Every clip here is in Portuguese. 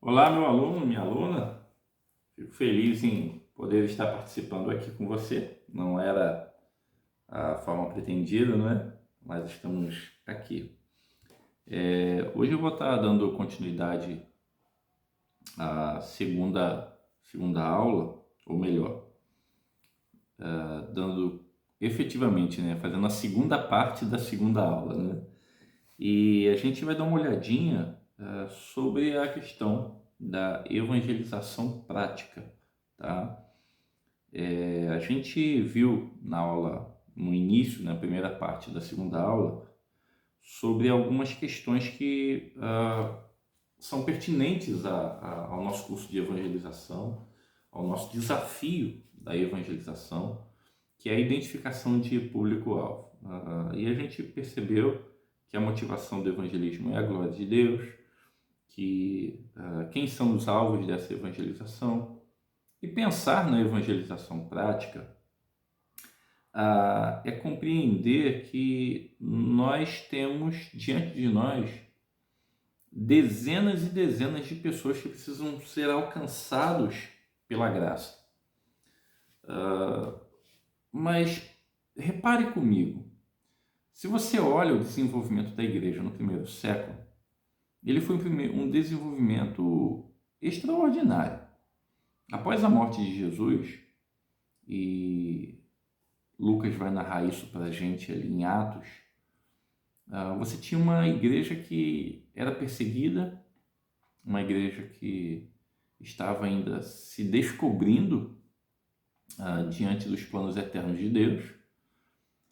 Olá, meu aluno, minha aluna. Fico feliz em poder estar participando aqui com você. Não era a forma pretendida, não é? Mas estamos aqui. Hoje eu vou estar dando continuidade à segunda aula, ou melhor, dando efetivamente, né? Fazendo a segunda parte da segunda aula, né? E a gente vai dar uma olhadinha sobre a questão da evangelização prática, tá? A gente viu na aula, no início, na primeira parte da segunda aula, sobre algumas questões que são pertinentes ao nosso curso de evangelização, ao nosso desafio da evangelização, que é a identificação de público-alvo. E a gente percebeu que a motivação do evangelismo é a glória de Deus, que quem são os alvos dessa evangelização, e pensar na evangelização prática é compreender que nós temos diante de nós dezenas e dezenas de pessoas que precisam ser alcançados pela graça. Mas repare comigo, se você olha o desenvolvimento da igreja no primeiro século, ele foi um desenvolvimento extraordinário. Após a morte de Jesus, e Lucas vai narrar isso para a gente ali em Atos, você tinha uma igreja que era perseguida, uma igreja que estava ainda se descobrindo diante dos planos eternos de Deus,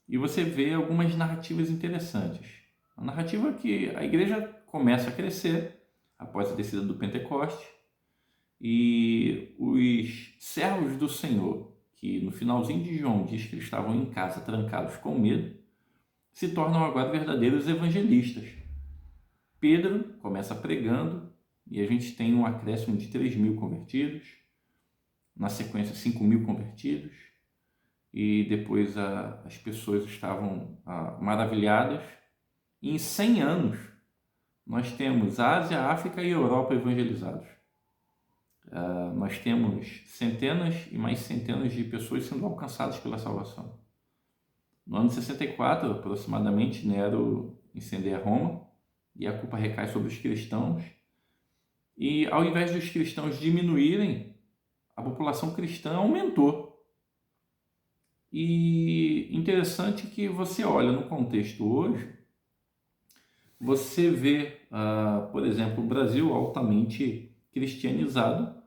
e você vê algumas narrativas interessantes. A narrativa é que a igreja começa a crescer após a descida do Pentecoste, e os servos do Senhor, que no finalzinho de João diz que eles estavam em casa trancados com medo, se tornam agora verdadeiros evangelistas. Pedro começa pregando e a gente tem um acréscimo de 3.000 convertidos, na sequência 5.000 convertidos, e depois as pessoas estavam maravilhadas. E em 100 anos nós temos Ásia, África e Europa evangelizados. Nós temos centenas e mais centenas de pessoas sendo alcançadas pela salvação. No ano de 64, aproximadamente, Nero incendeia Roma e a culpa recai sobre os cristãos. E ao invés dos cristãos diminuírem, a população cristã aumentou. E interessante que você olha no contexto hoje, você vê, por exemplo, o Brasil altamente cristianizado,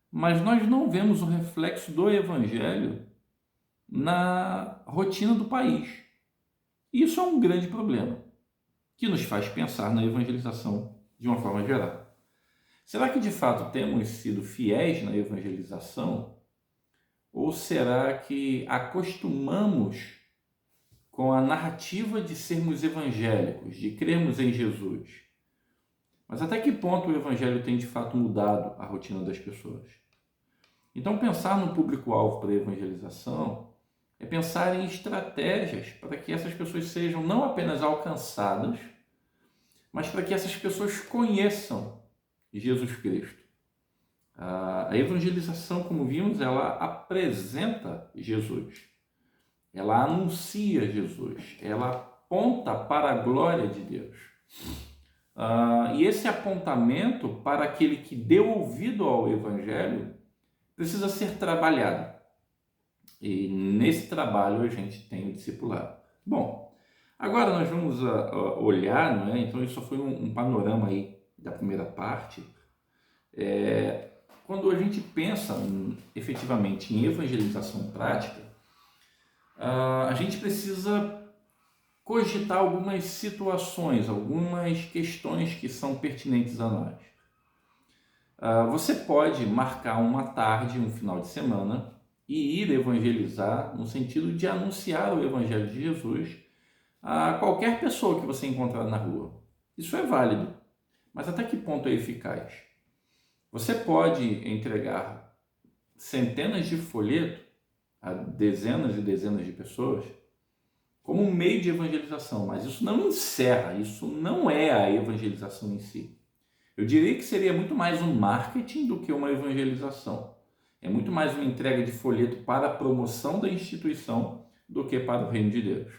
mas nós não vemos o reflexo do evangelho na rotina do país. Isso é um grande problema, que nos faz pensar na evangelização de uma forma geral. Será que de fato temos sido fiéis na evangelização? Ou será que acostumamos com a narrativa de sermos evangélicos, de crermos em Jesus? Mas até que ponto o evangelho tem de fato mudado a rotina das pessoas? Então, pensar no público-alvo para a evangelização é pensar em estratégias para que essas pessoas sejam não apenas alcançadas, mas para que essas pessoas conheçam Jesus Cristo. A evangelização, como vimos, ela apresenta Jesus, ela anuncia Jesus, ela aponta para a glória de Deus. E esse apontamento para aquele que deu ouvido ao Evangelho precisa ser trabalhado. E nesse trabalho a gente tem o discipulado. Bom, agora nós vamos olhar, não é? Então isso só foi um panorama aí da primeira parte. Quando a gente pensa efetivamente em evangelização prática, a gente precisa cogitar algumas situações, algumas questões que são pertinentes a nós. Você pode marcar uma tarde, um final de semana, e ir evangelizar no sentido de anunciar o Evangelho de Jesus a qualquer pessoa que você encontrar na rua. Isso é válido, mas até que ponto é eficaz? Você pode entregar centenas de folhetos a dezenas e dezenas de pessoas como um meio de evangelização, mas isso não encerra, isso não é a evangelização em si. Eu diria que seria muito mais um marketing do que uma evangelização. É muito mais uma entrega de folheto para a promoção da instituição do que para o reino de Deus.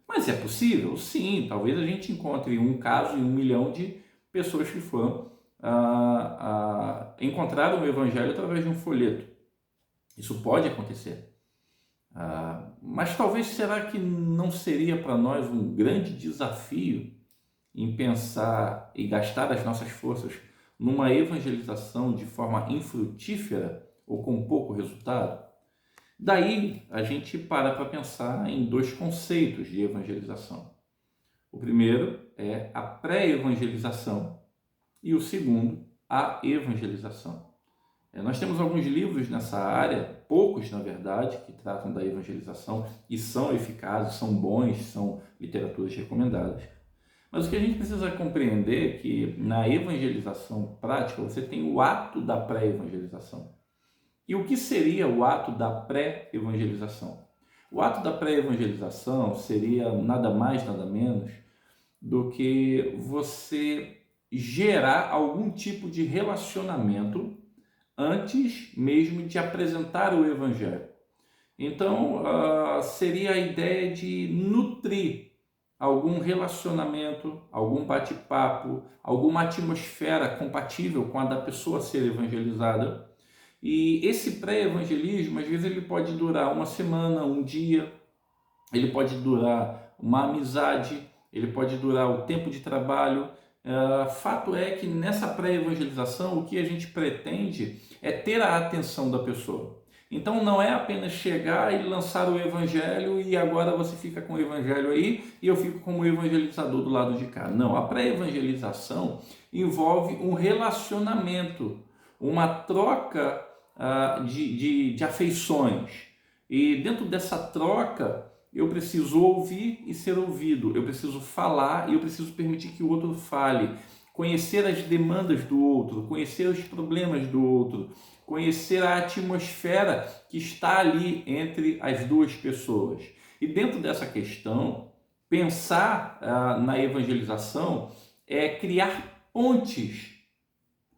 Mas é possível? Sim, talvez a gente encontre um caso em 1 milhão de pessoas que foram encontraram o evangelho através de um folheto. Isso pode acontecer. Mas talvez será que não seria para nós um grande desafio em pensar e gastar as nossas forças numa evangelização de forma infrutífera ou com pouco resultado? Daí a gente para pensar em 2 conceitos de evangelização. O primeiro é a pré-evangelização e o segundo, a evangelização. Nós temos alguns livros nessa área, poucos na verdade, que tratam da evangelização e são eficazes, são bons, são literaturas recomendadas. Mas o que a gente precisa compreender é que na evangelização prática você tem o ato da pré-evangelização. E o que seria o ato da pré-evangelização? O ato da pré-evangelização seria nada mais, nada menos do que você gerar algum tipo de relacionamento antes mesmo de apresentar o evangelho. Então, seria a ideia de nutrir algum relacionamento, algum bate-papo, alguma atmosfera compatível com a da pessoa a ser evangelizada. E esse pré-evangelismo, às vezes, ele pode durar uma semana, um dia, ele pode durar uma amizade, ele pode durar o tempo de trabalho. Fato é que nessa pré-evangelização o que a gente pretende é ter a atenção da pessoa. Então não é apenas chegar e lançar o evangelho e agora você fica com o evangelho aí e eu fico como evangelizador do lado de cá. Não, a pré-evangelização envolve um relacionamento, uma troca de afeições. E dentro dessa troca eu preciso ouvir e ser ouvido, eu preciso falar e eu preciso permitir que o outro fale, conhecer as demandas do outro, conhecer os problemas do outro, conhecer a atmosfera que está ali entre as duas pessoas. E dentro dessa questão, pensar na evangelização é criar pontes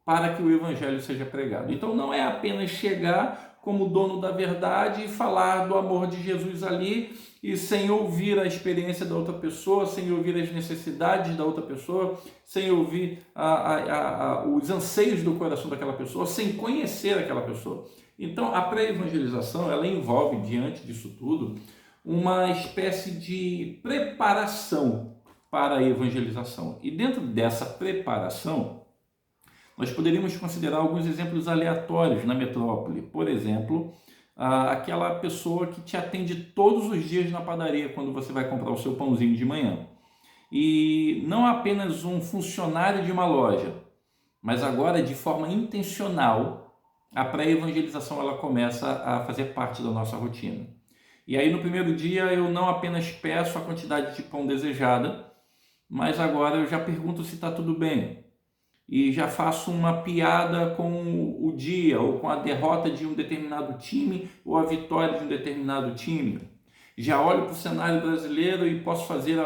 para que o evangelho seja pregado. Então não é apenas chegar como dono da verdade e falar do amor de Jesus ali e sem ouvir a experiência da outra pessoa, sem ouvir as necessidades da outra pessoa, sem ouvir os anseios do coração daquela pessoa, sem conhecer aquela pessoa. Então a pré-evangelização, ela envolve, diante disso tudo, uma espécie de preparação para a evangelização. E dentro dessa preparação, nós poderíamos considerar alguns exemplos aleatórios na metrópole. Por exemplo, aquela pessoa que te atende todos os dias na padaria quando você vai comprar o seu pãozinho de manhã. E não apenas um funcionário de uma loja, mas agora de forma intencional, a pré-evangelização ela começa a fazer parte da nossa rotina. E aí no primeiro dia eu não apenas peço a quantidade de pão desejada, mas agora eu já pergunto se está tudo bem. E já faço uma piada com o dia, ou com a derrota de um determinado time, ou a vitória de um determinado time. Já olho para o cenário brasileiro e posso fazer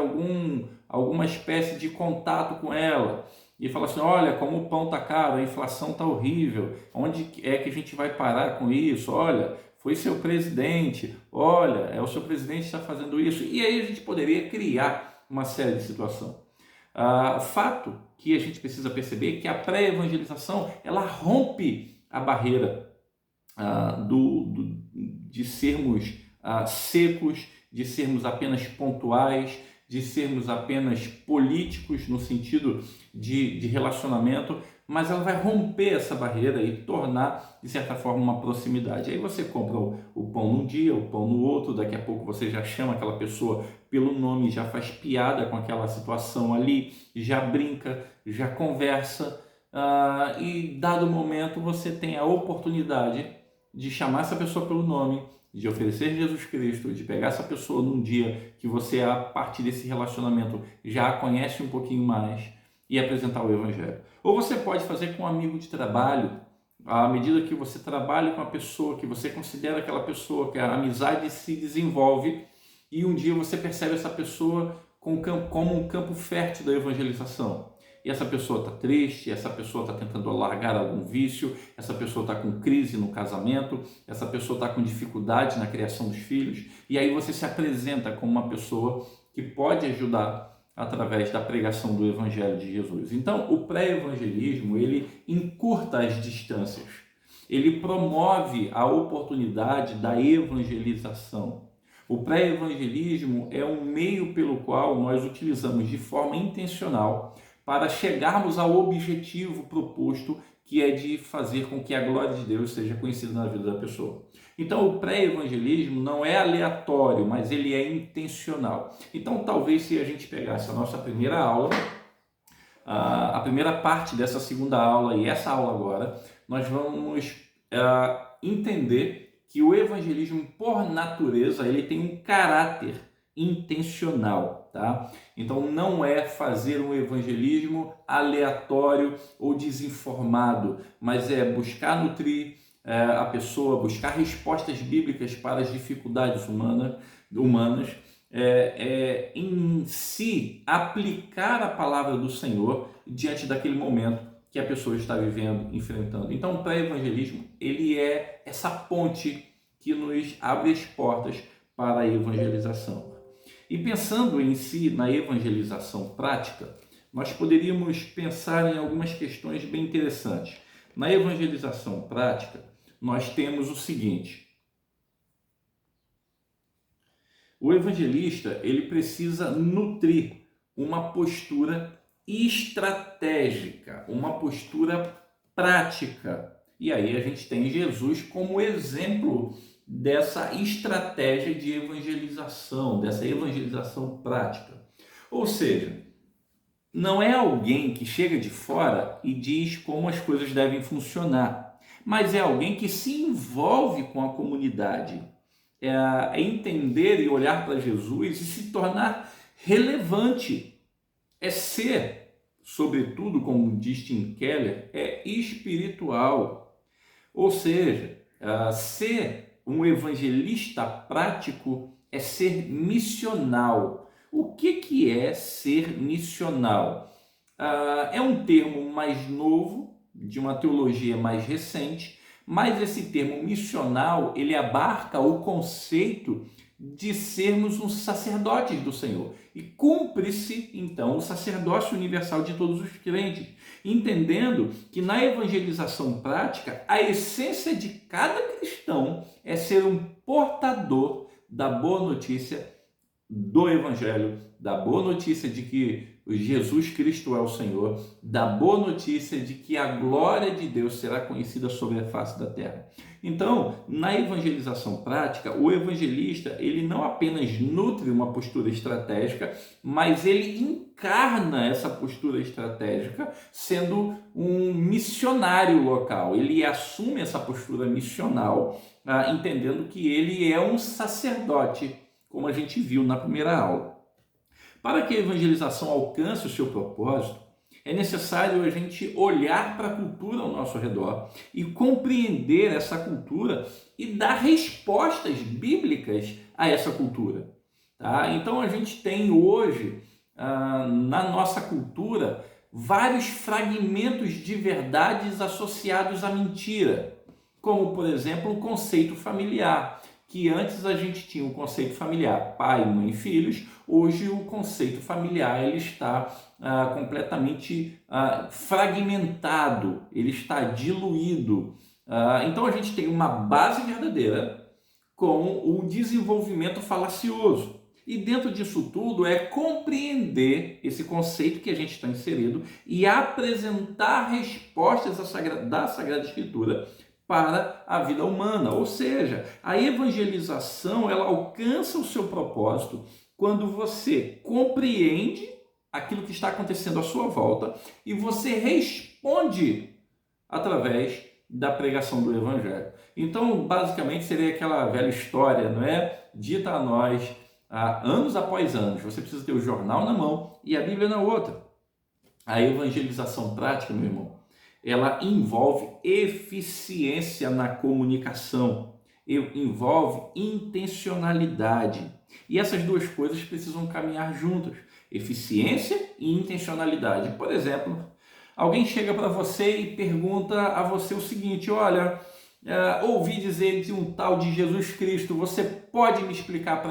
alguma espécie de contato com ela. E falo assim, olha, como o pão está caro, a inflação está horrível, onde é que a gente vai parar com isso? Olha, foi seu presidente, olha, é o seu presidente que está fazendo isso. E aí a gente poderia criar uma série de situações. Fato que a gente precisa perceber é que a pré-evangelização ela rompe a barreira de sermos secos, de sermos apenas pontuais, de sermos apenas políticos no sentido de relacionamento, mas ela vai romper essa barreira e tornar, de certa forma, uma proximidade. Aí você compra o pão num dia, o pão no outro, daqui a pouco você já chama aquela pessoa pelo nome, já faz piada com aquela situação ali, já brinca, já conversa, e dado momento você tem a oportunidade de chamar essa pessoa pelo nome, de oferecer Jesus Cristo, de pegar essa pessoa num dia que você, a partir desse relacionamento, já a conhece um pouquinho mais e apresentar o Evangelho. Ou você pode fazer com um amigo de trabalho, à medida que você trabalha com a pessoa, que você considera aquela pessoa, que a amizade se desenvolve e um dia você percebe essa pessoa como um campo fértil da evangelização. E essa pessoa está triste, essa pessoa está tentando largar algum vício, essa pessoa está com crise no casamento, essa pessoa está com dificuldade na criação dos filhos, e aí você se apresenta como uma pessoa que pode ajudar através da pregação do Evangelho de Jesus. Então, o pré-evangelismo, ele encurta as distâncias, ele promove a oportunidade da evangelização. O pré-evangelismo é um meio pelo qual nós utilizamos de forma intencional para chegarmos ao objetivo proposto, que é de fazer com que a glória de Deus seja conhecida na vida da pessoa. Então, o pré-evangelismo não é aleatório, mas ele é intencional. Então, talvez se a gente pegasse a nossa primeira aula, a primeira parte dessa segunda aula e essa aula agora, nós vamos entender que o evangelismo, por natureza, ele tem um caráter intencional, tá? Então não é fazer um evangelismo aleatório ou desinformado, mas é buscar nutrir a pessoa, buscar respostas bíblicas para as dificuldades humanas, em si aplicar a palavra do Senhor diante daquele momento que a pessoa está vivendo, enfrentando. Então o pré-evangelismo, ele é essa ponte que nos abre as portas para a evangelização. E pensando em si na evangelização prática, nós poderíamos pensar em algumas questões bem interessantes. Na evangelização prática, nós temos o seguinte: o evangelista, ele precisa nutrir uma postura estratégica, uma postura prática. E aí a gente tem Jesus como exemplo dessa estratégia de evangelização, dessa evangelização prática. Ou seja, não é alguém que chega de fora e diz como as coisas devem funcionar, mas é alguém que se envolve com a comunidade, é entender e olhar para Jesus e se tornar relevante, é ser, sobretudo, como diz Tim Keller, é espiritual. Ou seja, ser um evangelista prático é ser missional. O que é ser missional? É um termo mais novo, de uma teologia mais recente, mas esse termo missional, ele abarca o conceito de sermos uns sacerdotes do Senhor. E cumpre-se, então, o sacerdócio universal de todos os crentes, entendendo que na evangelização prática, a essência de cada cristão é ser um portador da boa notícia do Evangelho, da boa notícia de que Jesus Cristo é o Senhor, da boa notícia de que a glória de Deus será conhecida sobre a face da terra. Então, na evangelização prática, o evangelista, ele não apenas nutre uma postura estratégica, mas ele encarna essa postura estratégica sendo um missionário local. Ele assume essa postura missional, entendendo que ele é um sacerdote, como a gente viu na primeira aula. Para que a evangelização alcance o seu propósito, é necessário a gente olhar para a cultura ao nosso redor e compreender essa cultura e dar respostas bíblicas a essa cultura. Tá? Então a gente tem hoje, na nossa cultura, vários fragmentos de verdades associados à mentira, como, por exemplo, o conceito familiar, que antes a gente tinha o conceito familiar pai, mãe e filhos, hoje o conceito familiar ele está completamente fragmentado, ele está diluído. Então a gente tem uma base verdadeira com um desenvolvimento falacioso. E dentro disso tudo é compreender esse conceito que a gente está inserido e apresentar respostas da Sagrada Escritura para a vida humana. Ou seja, a evangelização ela alcança o seu propósito quando você compreende aquilo que está acontecendo à sua volta e você responde através da pregação do Evangelho. Então, basicamente, seria aquela velha história, não é? Dita a nós anos após anos. Você precisa ter o jornal na mão e a Bíblia na outra. A evangelização prática, meu irmão, ela envolve eficiência na comunicação, envolve intencionalidade. E essas duas coisas precisam caminhar juntas. eficiência e intencionalidade. Por exemplo, alguém chega para você e pergunta a você o seguinte: olha, ouvi dizer de um tal de Jesus Cristo, você pode me explicar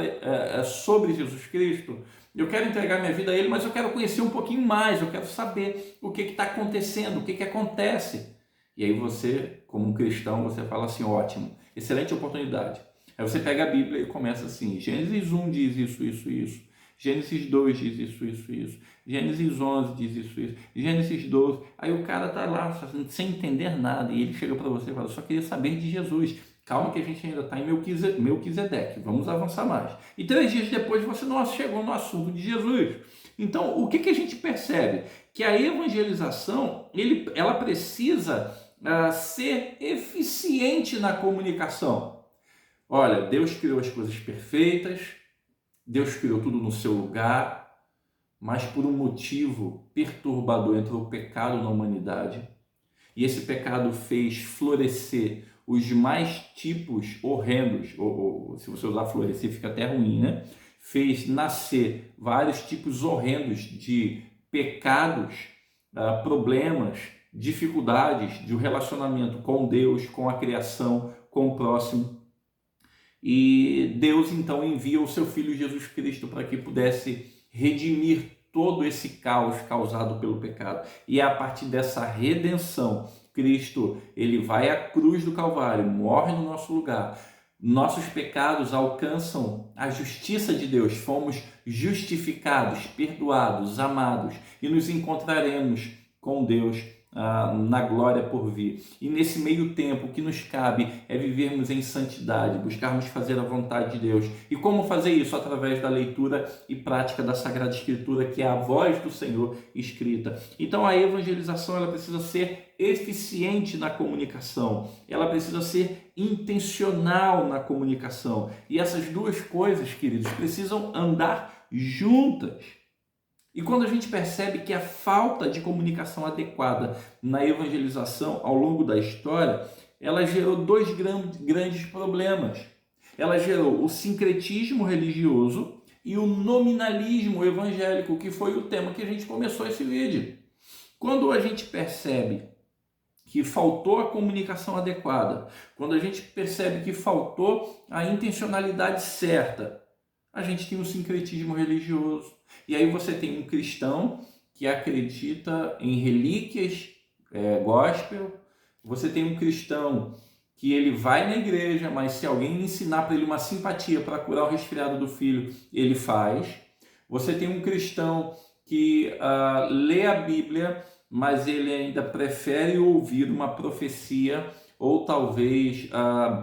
sobre Jesus Cristo? Eu quero entregar minha vida a Ele, mas eu quero conhecer um pouquinho mais, eu quero saber o que está acontecendo, o que acontece. E aí você, como um cristão, você fala assim: ótimo, excelente oportunidade. Aí você pega a Bíblia e começa assim: Gênesis 1 diz isso, isso, isso. Gênesis 2 diz isso, isso, isso. Gênesis 11 diz isso, isso. Gênesis 12. Aí o cara tá lá sem entender nada e ele chega para você e fala: só queria saber de Jesus. Calma que a gente ainda está em Melquisedeque. Vamos avançar mais. E 3 dias depois você não chegou no assunto de Jesus. Então, o que a gente percebe? Que a evangelização, ela precisa ser eficiente na comunicação. Olha, Deus criou as coisas perfeitas, Deus criou tudo no seu lugar, mas por um motivo perturbador entrou o pecado na humanidade. E esse pecado fez florescer os mais tipos horrendos, ou se você usar florescer fica até ruim, né? Fez nascer vários tipos horrendos de pecados, problemas, dificuldades de um relacionamento com Deus, com a criação, com o próximo. E Deus então envia o seu Filho Jesus Cristo para que pudesse redimir todo esse caos causado pelo pecado. E é a partir dessa redenção, Cristo, ele vai à cruz do Calvário, morre no nosso lugar. Nossos pecados alcançam a justiça de Deus, fomos justificados, perdoados, amados e nos encontraremos com Deus na glória por vir. E nesse meio tempo, o que nos cabe é vivermos em santidade, buscarmos fazer a vontade de Deus. E como fazer isso? Através da leitura e prática da Sagrada Escritura, que é a voz do Senhor escrita. Então a evangelização, ela precisa ser eficiente na comunicação, ela precisa ser intencional na comunicação. E essas duas coisas, queridos, precisam andar juntas. E quando a gente percebe que a falta de comunicação adequada na evangelização ao longo da história, ela gerou dois grandes problemas. Ela gerou o sincretismo religioso e o nominalismo evangélico, que foi o tema que a gente começou esse vídeo. Quando a gente percebe que faltou a comunicação adequada, quando a gente percebe que faltou a intencionalidade certa, a gente tem um sincretismo religioso. E aí você tem um cristão que acredita em relíquias gospel, você tem um cristão que ele vai na igreja, mas se alguém ensinar para ele uma simpatia para curar o resfriado do filho, ele faz. Você tem um cristão que lê a Bíblia, mas ele ainda prefere ouvir uma profecia, ou talvez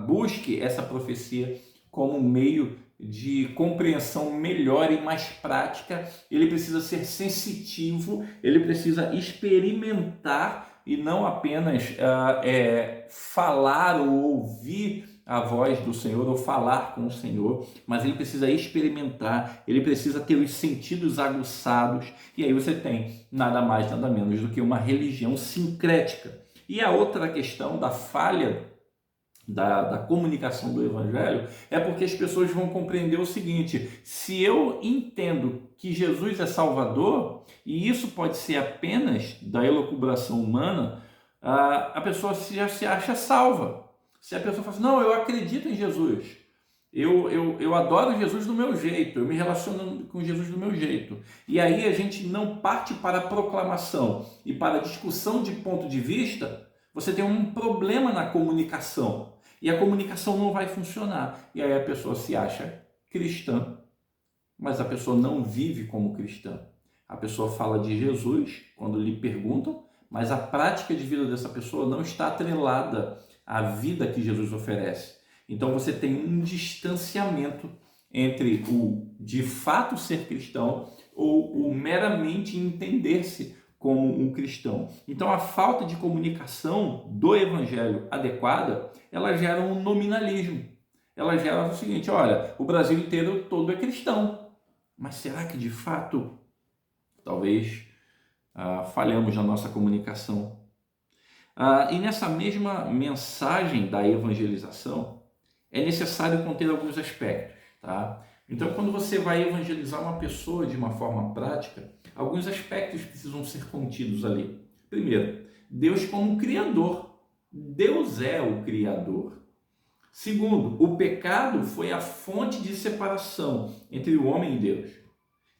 busque essa profecia como meio de compreensão melhor e mais prática. Ele precisa ser sensitivo, ele precisa experimentar e não apenas falar ou ouvir a voz do Senhor ou falar com o Senhor, mas ele precisa experimentar, ele precisa ter os sentidos aguçados. E aí você tem nada mais, nada menos do que uma religião sincrética. E a outra questão da falha da comunicação do Evangelho é porque as pessoas vão compreender o seguinte: se eu entendo que Jesus é Salvador, e isso pode ser apenas da elucubração humana, a pessoa já se acha salva. Se a pessoa fala assim: não, eu acredito em Jesus, eu adoro Jesus do meu jeito, eu me relaciono com Jesus do meu jeito, e aí a gente não parte para a proclamação e para a discussão de ponto de vista, você tem um problema na comunicação. E a comunicação não vai funcionar. E aí a pessoa se acha cristã, mas a pessoa não vive como cristã. A pessoa fala de Jesus quando lhe perguntam, mas a prática de vida dessa pessoa não está atrelada à vida que Jesus oferece. Então você tem um distanciamento entre o de fato ser cristão ou o meramente entender-se como um cristão. Então a falta de comunicação do evangelho adequada, ela gera um nominalismo. Ela gera o seguinte: olha, o Brasil inteiro todo é cristão, mas será que de fato talvez falhamos na nossa comunicação? E nessa mesma mensagem da evangelização é necessário conter alguns aspectos, tá? Então, quando você vai evangelizar uma pessoa de uma forma prática, alguns aspectos precisam ser contidos ali. Primeiro, Deus como Criador. Deus é o Criador. Segundo, o pecado foi a fonte de separação entre o homem e Deus.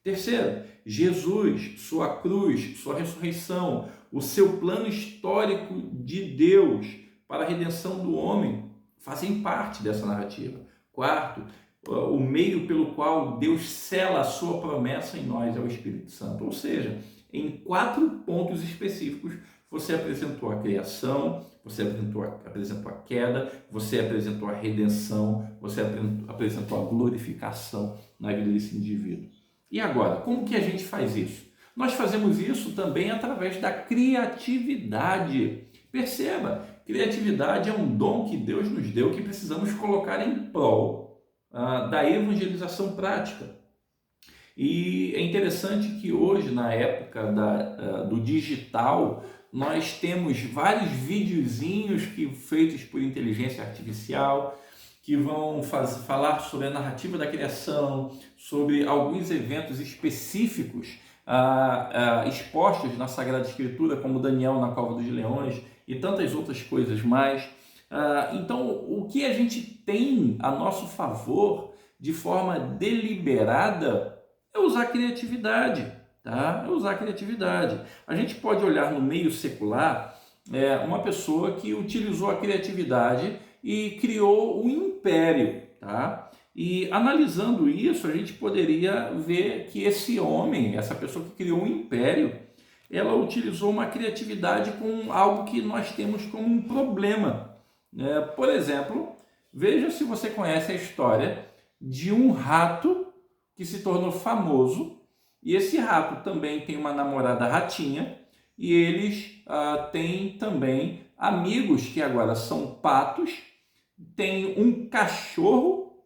Terceiro, Jesus, sua cruz, sua ressurreição, o seu plano histórico de Deus para a redenção do homem fazem parte dessa narrativa. Quarto, o meio pelo qual Deus sela a sua promessa em nós é o Espírito Santo. Ou seja, em 4 pontos específicos, você apresentou a criação, você apresentou a queda, você apresentou a redenção, você apresentou a glorificação na vida desse indivíduo. E agora, como que a gente faz isso? Nós fazemos isso também através da criatividade. Perceba, criatividade é um dom que Deus nos deu que precisamos colocar em prol da evangelização prática. E é interessante que hoje, na época do digital, nós temos vários videozinhos feitos por inteligência artificial, que vão falar sobre a narrativa da criação, sobre alguns eventos específicos expostos na Sagrada Escritura, como Daniel na Cova dos Leões e tantas outras coisas mais. Então, o que a gente tem a nosso favor de forma deliberada é usar a criatividade, tá? É usar a criatividade. A gente pode olhar no meio secular uma pessoa que utilizou a criatividade e criou um império, tá? E analisando isso, a gente poderia ver que esse homem, essa pessoa que criou um império, ela utilizou uma criatividade com algo que nós temos como um problema. Por exemplo, veja se você conhece a história de um rato que se tornou famoso, e esse rato também tem uma namorada ratinha, e eles têm também amigos que agora são patos, tem um cachorro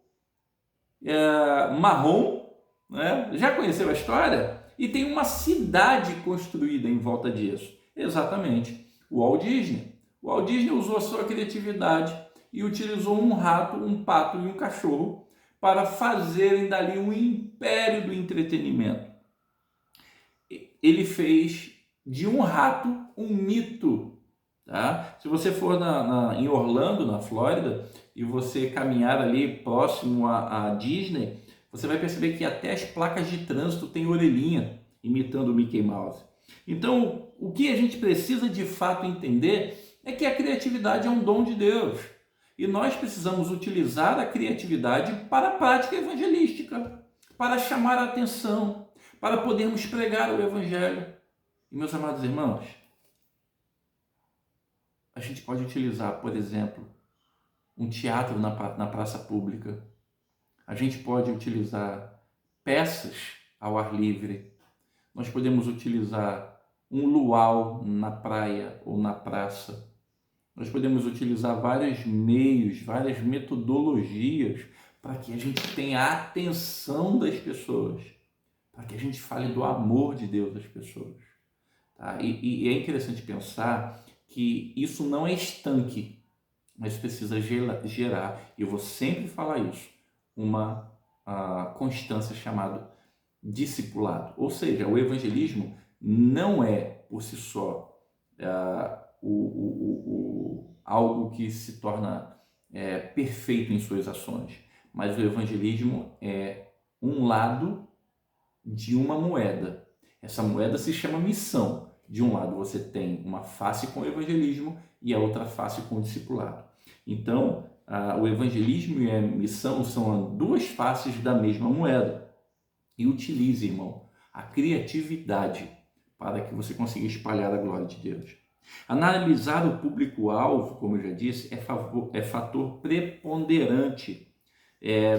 marrom, né? Já conheceu a história? E tem uma cidade construída em volta disso. Exatamente, o Walt Disney. O Walt Disney usou a sua criatividade e utilizou um rato, um pato e um cachorro para fazerem dali um império do entretenimento. Ele fez de um rato um mito. Tá? Se você for em Orlando, na Flórida, e você caminhar ali próximo a Disney, você vai perceber que até as placas de trânsito têm orelhinha, imitando o Mickey Mouse. Então, o que a gente precisa de fato entender é que a criatividade é um dom de Deus. E nós precisamos utilizar a criatividade para a prática evangelística, para chamar a atenção, para podermos pregar o Evangelho. E, meus amados irmãos, a gente pode utilizar, por exemplo, um teatro na praça pública. A gente pode utilizar peças ao ar livre. Nós podemos utilizar um luau na praia ou na praça. Nós podemos utilizar vários meios, várias metodologias para que a gente tenha a atenção das pessoas, para que a gente fale do amor de Deus às pessoas. Tá? E é interessante pensar que isso não é estanque, mas precisa gerar, e eu vou sempre falar isso, uma constância chamada discipulado. Ou seja, o evangelismo não é, por si só, algo que se torna perfeito em suas ações, mas o evangelismo é um lado de uma moeda. Essa moeda se chama missão. De um lado você tem uma face com o evangelismo e a outra face com o discipulado. Então, o evangelismo e a missão são duas faces da mesma moeda. E utilize, irmão, a criatividade para que você consiga espalhar a glória de Deus. Analisar o público-alvo, como eu já disse, é fator preponderante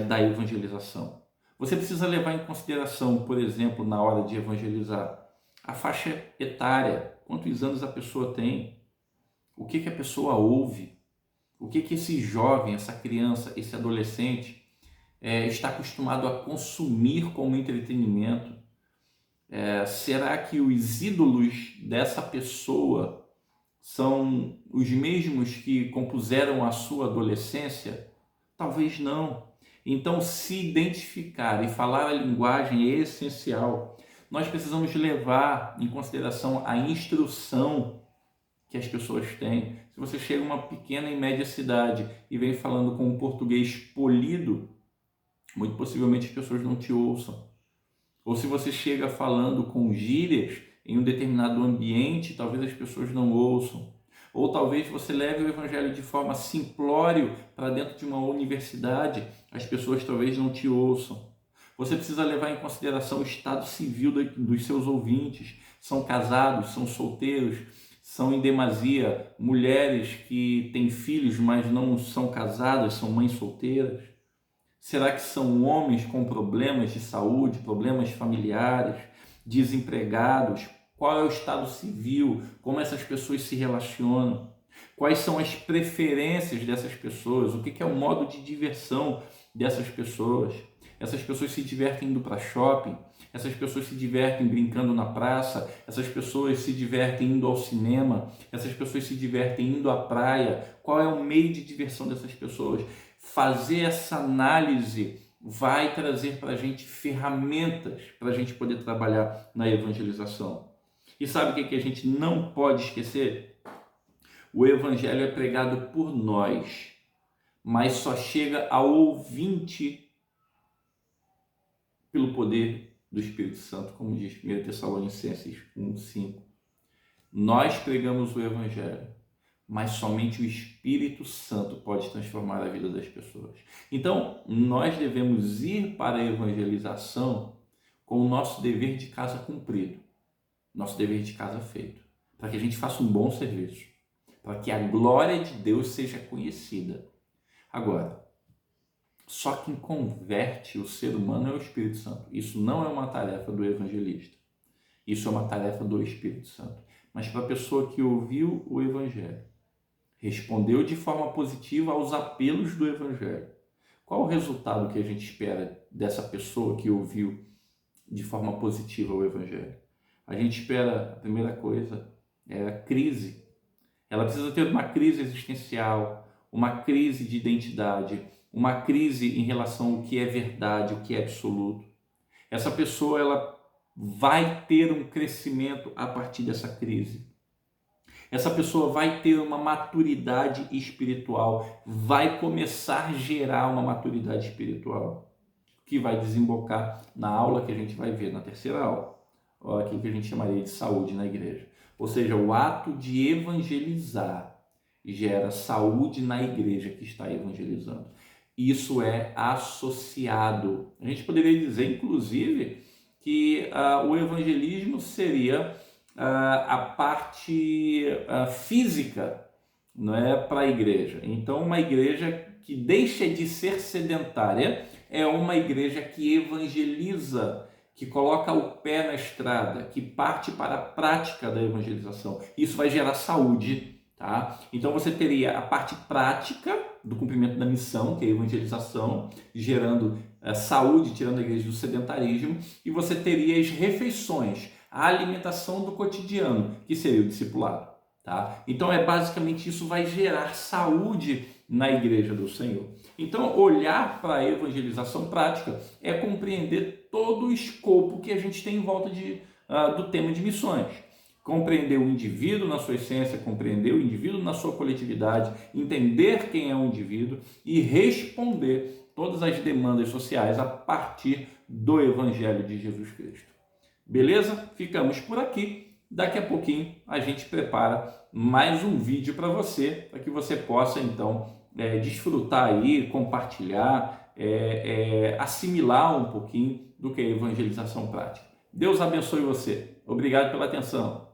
da evangelização. Você precisa levar em consideração, por exemplo, na hora de evangelizar, a faixa etária, quantos anos a pessoa tem, o que a pessoa ouve, o que esse jovem, essa criança, esse adolescente está acostumado a consumir como entretenimento. Será que os ídolos dessa pessoa são os mesmos que compuseram a sua adolescência? Talvez não. Então, se identificar e falar a linguagem é essencial. Nós precisamos levar em consideração a instrução que as pessoas têm. Se você chega a uma pequena e média cidade e vem falando com um português polido, muito possivelmente as pessoas não te ouçam. Ou se você chega falando com gírias em um determinado ambiente, talvez as pessoas não ouçam. Ou talvez você leve o evangelho de forma simplório para dentro de uma universidade, as pessoas talvez não te ouçam. Você precisa levar em consideração o estado civil dos seus ouvintes. São casados, são solteiros, são em demasia mulheres que têm filhos, mas não são casadas, são mães solteiras. Será que são homens com problemas de saúde, problemas familiares, desempregados? Qual é o estado civil? Como essas pessoas se relacionam? Quais são as preferências dessas pessoas? O que é o modo de diversão dessas pessoas? Essas pessoas se divertem indo para shopping? Essas pessoas se divertem brincando na praça? Essas pessoas se divertem indo ao cinema? Essas pessoas se divertem indo à praia? Qual é o meio de diversão dessas pessoas? Fazer essa análise vai trazer para a gente ferramentas para a gente poder trabalhar na evangelização. E sabe o que a gente não pode esquecer? O evangelho é pregado por nós, mas só chega ao ouvinte pelo poder do Espírito Santo, como diz 1 Tessalonicenses 1:5. Nós pregamos o evangelho, mas somente o Espírito Santo pode transformar a vida das pessoas. Então, nós devemos ir para a evangelização com o nosso dever de casa cumprido, nosso dever de casa feito, para que a gente faça um bom serviço, para que a glória de Deus seja conhecida. Agora, só quem converte o ser humano é o Espírito Santo. Isso não é uma tarefa do evangelista. Isso é uma tarefa do Espírito Santo. Mas para a pessoa que ouviu o evangelho, respondeu de forma positiva aos apelos do evangelho, qual o resultado que a gente espera dessa pessoa que ouviu de forma positiva o evangelho? A gente espera, a primeira coisa, é a crise. Ela precisa ter uma crise existencial, uma crise de identidade, uma crise em relação ao que é verdade, o que é absoluto. Essa pessoa, ela vai ter um crescimento a partir dessa crise. Essa pessoa vai ter uma maturidade espiritual, vai começar a gerar uma maturidade espiritual, que vai desembocar na aula que a gente vai ver, na terceira aula, aquilo que a gente chamaria de saúde na igreja. Ou seja, o ato de evangelizar gera saúde na igreja que está evangelizando. Isso é associado. A gente poderia dizer, inclusive, que o evangelismo seria a parte física, não é, para a igreja. Então, uma igreja que deixa de ser sedentária é uma igreja que evangeliza, que coloca o pé na estrada, que parte para a prática da evangelização. Isso vai gerar saúde, tá? Então você teria a parte prática do cumprimento da missão, que é a evangelização, gerando saúde, tirando a igreja do sedentarismo, e você teria as refeições, a alimentação do cotidiano, que seria o discipulado, tá? Então basicamente isso vai gerar saúde na igreja do Senhor. Então olhar para a evangelização prática é compreender todo o escopo que a gente tem em volta do tema de missões. Compreender o indivíduo na sua essência, compreender o indivíduo na sua coletividade, entender quem é o indivíduo e responder todas as demandas sociais a partir do Evangelho de Jesus Cristo. Beleza? Ficamos por aqui. Daqui a pouquinho a gente prepara mais um vídeo para você, para que você possa então desfrutar aí, compartilhar, assimilar um pouquinho do que é evangelização prática. Deus abençoe você. Obrigado pela atenção.